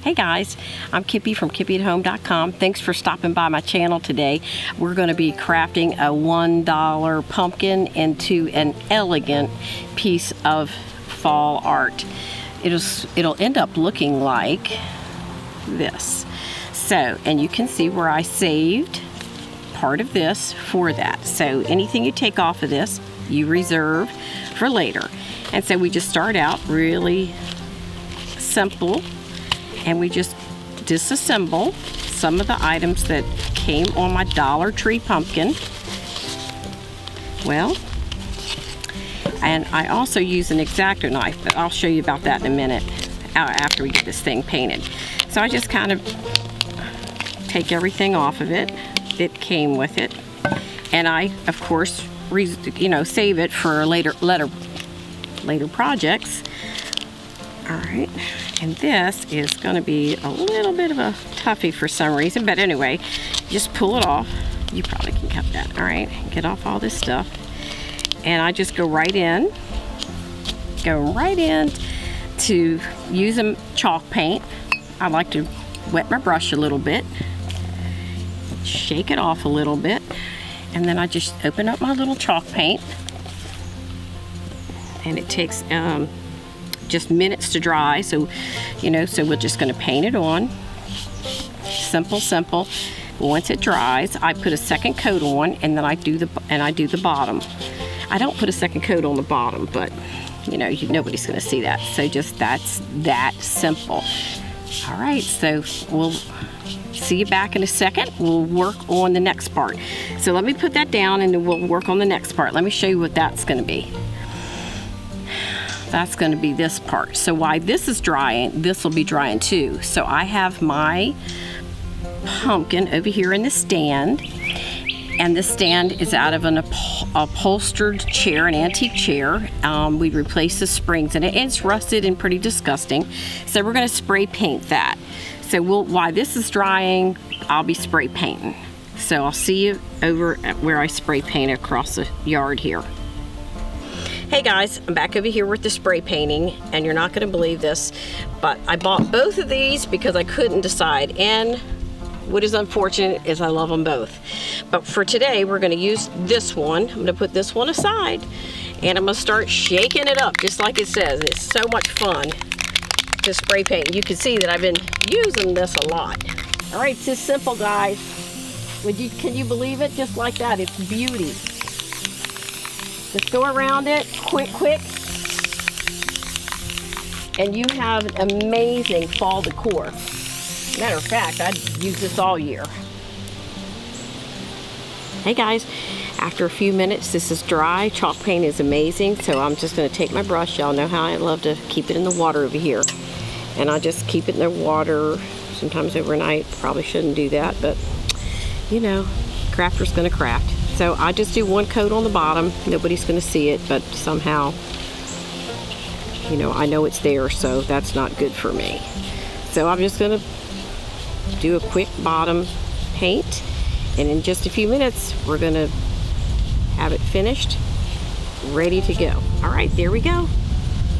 Hey guys, I'm Kippi from KippiAtHome.com. Thanks for stopping by my channel today. We're going to be crafting a $1 pumpkin into an elegant piece of fall art. It'll end up looking like this. So, and you can see where I saved part of this for that. So anything you take off of this, you reserve for later. And so we just start out really simple. And we just disassemble some of the items that came on my Dollar Tree pumpkin. Well, and I also use an X-Acto knife, but I'll show you about that in a minute after we get this thing painted. So I just kind of take everything off of it that came with it, and I, of course, save it for later projects. All right. And this is going to be a little bit of a toughie for some reason, but anyway, just pull it off. You probably can cut that. All right, get off all this stuff. And I just go right in to use a chalk paint. I like to wet my brush a little bit, shake it off a little bit, and then I just open up my little chalk paint. And it takes just minutes to dry, so we're just going to paint it on. Simple. Once it dries, I put a second coat on, and then I do the bottom. I don't put a second coat on the bottom, but nobody's going to see that. So just that's that simple. All right, so we'll see you back in a second. We'll work on the next part. So let me put that down, and then we'll work on the next part. Let me show you what that's going to be. That's going to be this part. So while this is drying, this will be drying too. So I have my pumpkin over here in the stand, and the stand is out of an upholstered chair, an antique chair. We replaced the springs in it, and it's rusted and pretty disgusting. So we're going to spray paint that. So while this is drying, I'll be spray painting. So I'll see you over at where I spray paint across the yard here. Hey guys, I'm back over here with the spray painting, and you're not going to believe this, but I bought both of these because I couldn't decide, and what is unfortunate is I love them both. But for today, we're going to use this one. I'm going to put this one aside, and I'm going to start shaking it up just like it says. It's so much fun to spray paint. You can see that I've been using this a lot. All right, it's just simple, guys. Can you believe it? Just like that, it's beauty. Just go around it, quick, and you have an amazing fall decor. Matter of fact, I'd use this all year. Hey guys, after a few minutes, this is dry. Chalk paint is amazing, so I'm just going to take my brush. Y'all know how I love to keep it in the water over here. And I just keep it in the water, sometimes overnight. Probably shouldn't do that, but crafter's going to craft. So I just do one coat on the bottom. Nobody's going to see it, but somehow, I know it's there, so that's not good for me. So I'm just going to do a quick bottom paint, and in just a few minutes, we're going to have it finished, ready to go. All right, there we go.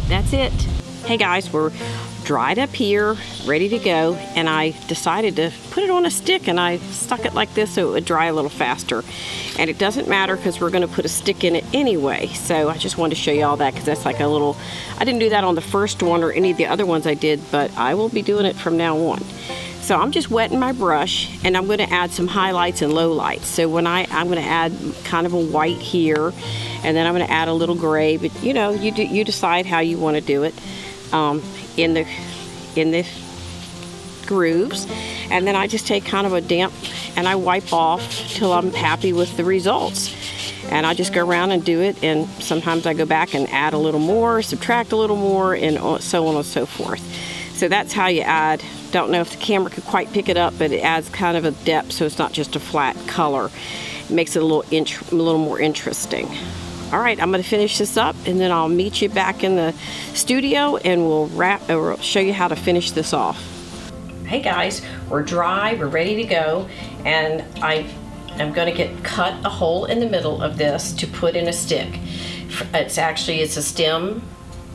That's it. Hey guys, we're dried up here, ready to go, and I decided to put it on a stick, and I stuck it like this so it would dry a little faster. And it doesn't matter because we're going to put a stick in it anyway. So I just wanted to show you all that because that's like a little, I didn't do that on the first one or any of the other ones I did, but I will be doing it from now on. So I'm just wetting my brush, and I'm going to add some highlights and lowlights. So when I'm going to add kind of a white here, and then I'm going to add a little gray, but you decide how you want to do it. In the grooves, and then I just take kind of a damp and I wipe off till I'm happy with the results, and I just go around and do it, and sometimes I go back and add a little more, subtract a little more, and so on and so forth. So that's how you add. Don't know if the camera could quite pick it up, but it adds kind of a depth, so it's not just a flat color. It makes it a little more interesting. All right, I'm going to finish this up, and then I'll meet you back in the studio, and we'll show you how to finish this off. Hey guys, we're dry, we're ready to go, and I'm going to cut a hole in the middle of this to put in a stick. It's a stem,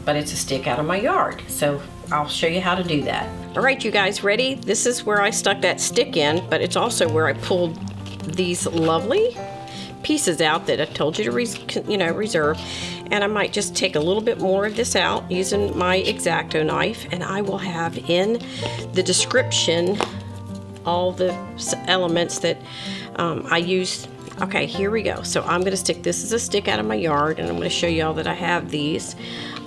but it's a stick out of my yard, so I'll show you how to do that. All right, you guys ready? This is where I stuck that stick in, but it's also where I pulled these lovely pieces out that I told you to reserve. And I might just take a little bit more of this out using my X-Acto knife, and I will have in the description all the elements that I use. Okay, here we go. So I'm gonna stick, this is a stick out of my yard, and I'm gonna show y'all that I have these.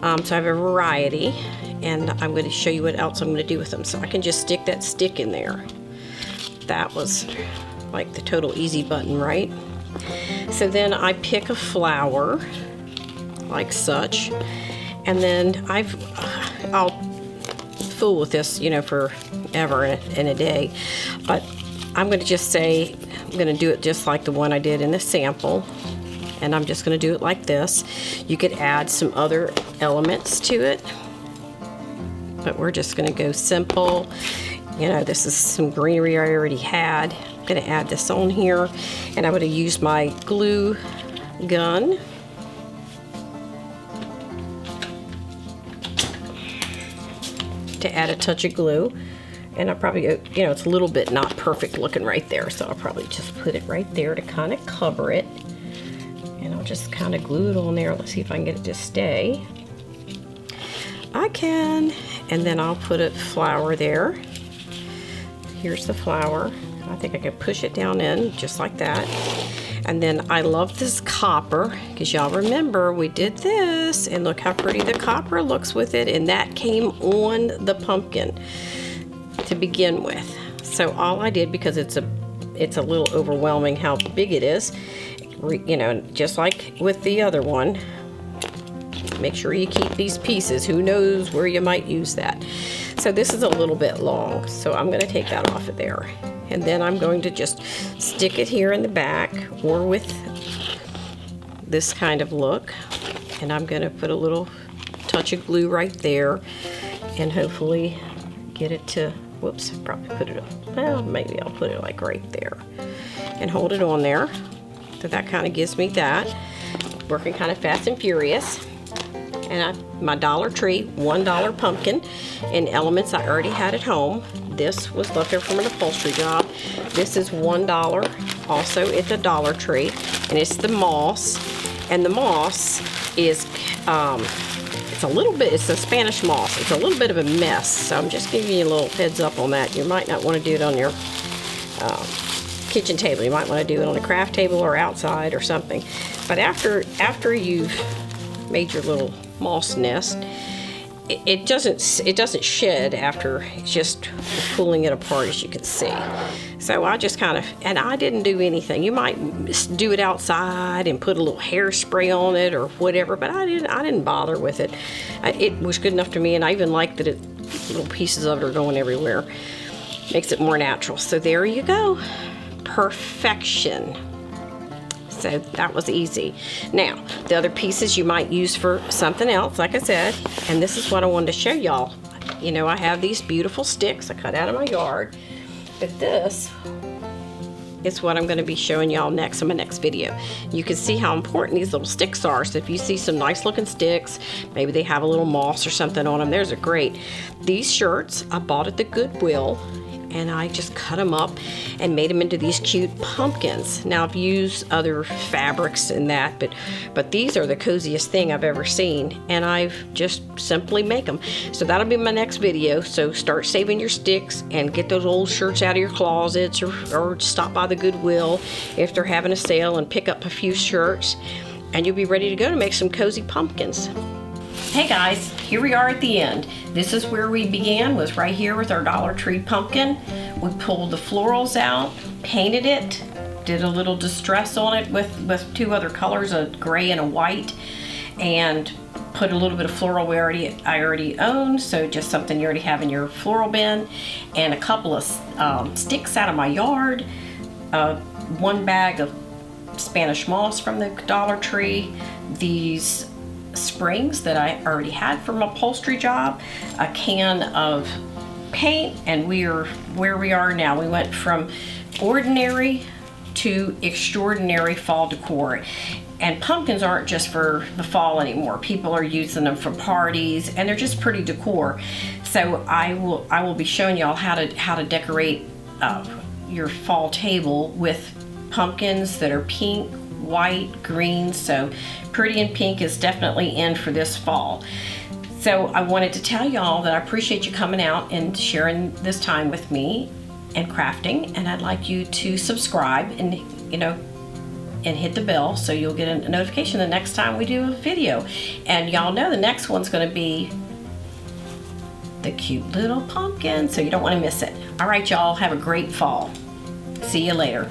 So I have a variety, and I'm gonna show you what else I'm gonna do with them. So I can just stick that stick in there. That was like the total easy button, right? So then I pick a flower, like such, and then I'll fool with this, forever in a day, but I'm going to just say I'm going to do it just like the one I did in the sample, and I'm just going to do it like this. You could add some other elements to it, but we're just going to go simple. This is some greenery I already had. I'm going to add this on here, and I'm going to use my glue gun. To add a touch of glue, and I'll probably, it's a little bit not perfect looking right there, so I'll probably just put it right there to kind of cover it, and I'll just kind of glue it on there. Let's see if I can get it to stay. I can. And then I'll put a flower there. Here's the flower. I think I could push it down in just like that. And then I love this copper, because y'all remember we did this, and look how pretty the copper looks with it, and that came on the pumpkin to begin with. So all I did, because it's a little overwhelming how big it is, just like with the other one, make sure you keep these pieces. Who knows where you might use that. So this is a little bit long, so I'm going to take that off of there. And then I'm going to just stick it here in the back, or with this kind of look. And I'm going to put a little touch of glue right there, and hopefully get it to, whoops, probably put it up. Well, maybe I'll put it like right there and hold it on there. So that kind of gives me that. Working kind of fast and furious. And my Dollar Tree $1 pumpkin in elements I already had at home. This was left over from an upholstery job. This is $1 also at the Dollar Tree, and it's the moss. And the moss is it's a Spanish moss. It's a little bit of a mess, so I'm just giving you a little heads up on that. You might not want to do it on your kitchen table. You might want to do it on a craft table or outside or something. But after you've made your little moss nest, it doesn't shed after just pulling it apart, as you can see. So I just kind of, and I didn't do anything. You might do it outside and put a little hairspray on it or whatever, but I didn't bother with it. It was good enough to me, and I even like that little pieces of it are going everywhere. Makes it more natural. So there you go. Perfection. So that was easy. Now, the other pieces you might use for something else, like I said, and this is what I wanted to show y'all. I have these beautiful sticks I cut out of my yard, but this is what I'm going to be showing y'all next in my next video. You can see how important these little sticks are. So if you see some nice looking sticks, maybe they have a little moss or something on them, there's a great. These shirts I bought at the Goodwill, and I just cut them up and made them into these cute pumpkins. Now I've used other fabrics in that, but these are the coziest thing I've ever seen, and I've just simply make them. So that'll be my next video. So start saving your sticks and get those old shirts out of your closets, or stop by the Goodwill if they're having a sale and pick up a few shirts, and you'll be ready to go to make some cozy pumpkins. Hey guys, here we are at the end. This is where we began, was right here with our Dollar Tree pumpkin. We pulled the florals out, painted it, did a little distress on it with two other colors, a gray and a white, and put a little bit of floral I already own, so just something you already have in your floral bin, and a couple of sticks out of my yard, one bag of Spanish moss from the Dollar Tree, these springs that I already had from an upholstery job, a can of paint, and we are where we are now. We went from ordinary to extraordinary fall decor. And pumpkins aren't just for the fall anymore. People are using them for parties, and they're just pretty decor. So I will be showing y'all how to decorate your fall table with pumpkins that are pink, white, green. So pretty and pink is definitely in for this fall. So I wanted to tell y'all that I appreciate you coming out and sharing this time with me and crafting, and I'd like you to subscribe and and hit the bell so you'll get a notification the next time we do a video. And y'all know the next one's going to be the cute little pumpkin, so you don't want to miss it. All right, y'all, have a great fall. See you later.